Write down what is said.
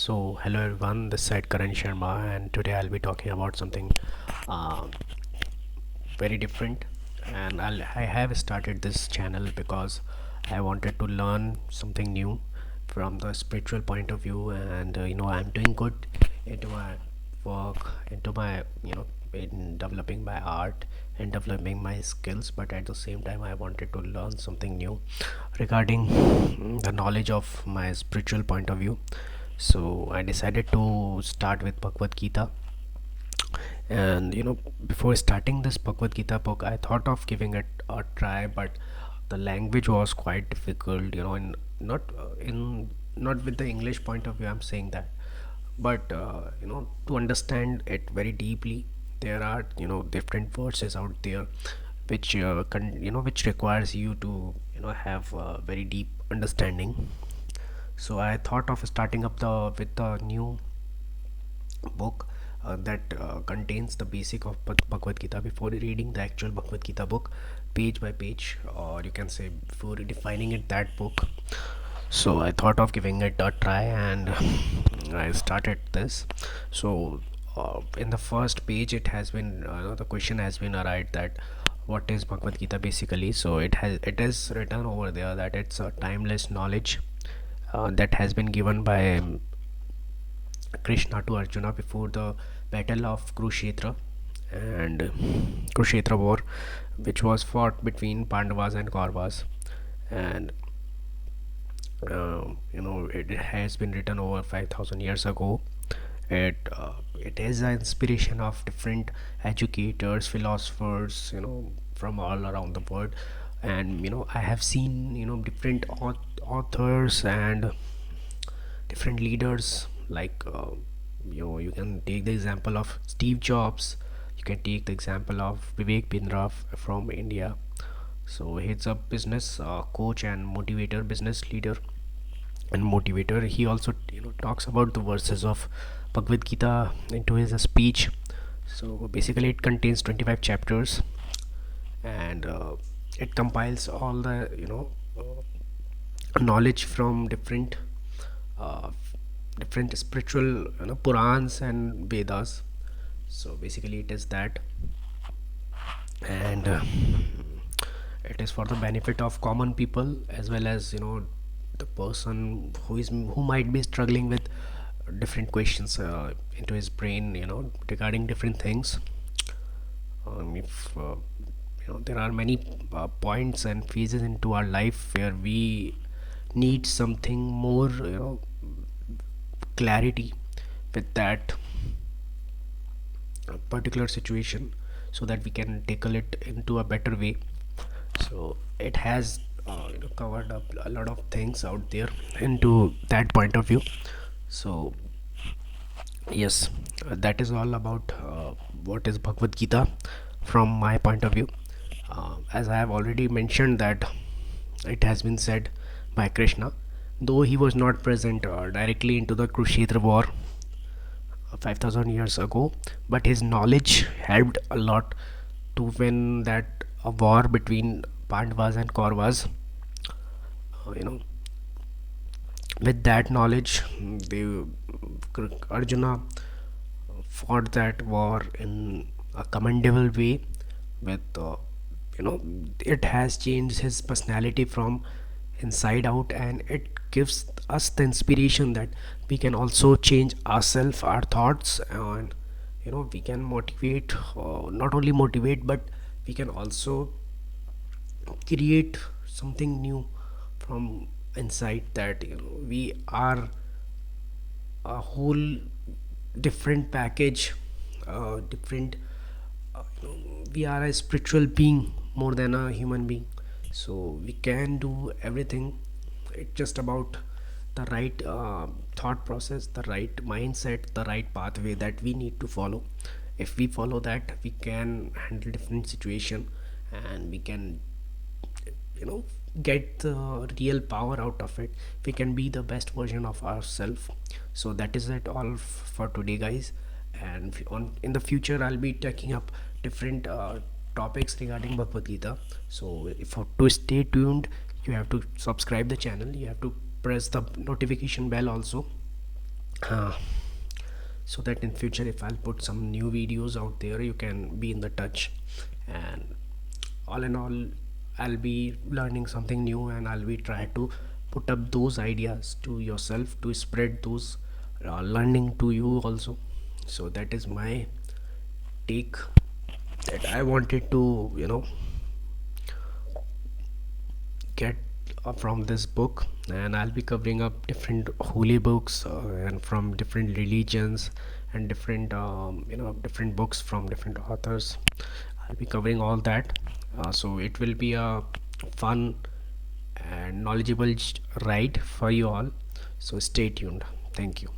Hello everyone, this side Karan Sharma, and today I'll be talking about something uh, very different. I have started this channel because I wanted to learn something new from the spiritual point of view, and I'm doing good into my work, into my in developing my art and developing my skills. But at the same time, I wanted to learn something new regarding the knowledge of my spiritual point of view. So I decided to start with Bhagavad Gita. And before starting this Bhagavad Gita book, I thought of giving it a try, but the language was quite difficult, and not with the English point of view, I'm saying that, but to understand it very deeply, there are different verses out there which which requires you to have a very deep understanding. So I thought of starting up the with the new book that contains the basic of Bhagavad Gita before reading the actual Bhagavad Gita book page by page, or you can say before defining it that book. So I thought of giving it a try, and I started this. So in the first page, it has been the question has been arrived that what is Bhagavad Gita basically. So it is written over there that it's a timeless knowledge that has been given by Krishna to Arjuna before the battle of Kurukshetra and Kurukshetra war, which was fought between Pandavas and Kauravas. And it has been written over 5,000 years ago. It is an inspiration of different educators, philosophers, from all around the world. And I have seen different authors and different leaders, like you can take the example of Steve Jobs. You can take the example of Vivek Bindra from India. So he's a business coach and motivator, business leader and motivator. He also talks about the verses of Bhagavad Gita into his speech. So basically it contains 25 chapters, and it compiles all the knowledge from uh, different spiritual Purans and Vedas. So basically it is that, and it is for the benefit of common people, as well as the person who might be struggling with different questions into his brain, regarding different things. If there are many points and phases into our life where we need something more clarity with that particular situation, so that we can tackle it into a better way. So it has covered up a lot of things out there into that point of view. So yes, that is all about what is Bhagavad Gita from my point of view. As I have already mentioned that it has been said by Krishna, though he was not present directly into the Kurukshetra war 5,000 years ago, but his knowledge helped a lot to win that war between Pandavas and Kauravas. You know, with that knowledge, the Arjuna fought that war in a commendable way. With it has changed his personality from inside out, and it gives us the inspiration that we can also change ourselves, our thoughts, and we can motivate, not only motivate, but we can also create something new from inside, that we are a whole different package, different we are a spiritual being more than a human being. So we can do everything. It's just about the right thought process, the right mindset, the right pathway that we need to follow. If we follow that, we can handle different situation, and we can you know get the real power out of it. We can be the best version of ourselves. So that is it all for today, guys. And on in the future, I'll be taking up different topics regarding Bhagavad Gita. So to stay tuned, you have to subscribe the channel, you have to press the notification bell also, uh, so that in future if I'll put some new videos out there, you can be in the touch. And all in all, I'll be learning something new, and I'll be try to put up those ideas to yourself to spread those learning to you also. So that is my take that I wanted to get from this book. And I'll be covering up different holy books, and from different religions, and different different books from different authors. I'll be covering all that. So it will be a fun and knowledgeable ride for you all. So stay tuned. Thank you.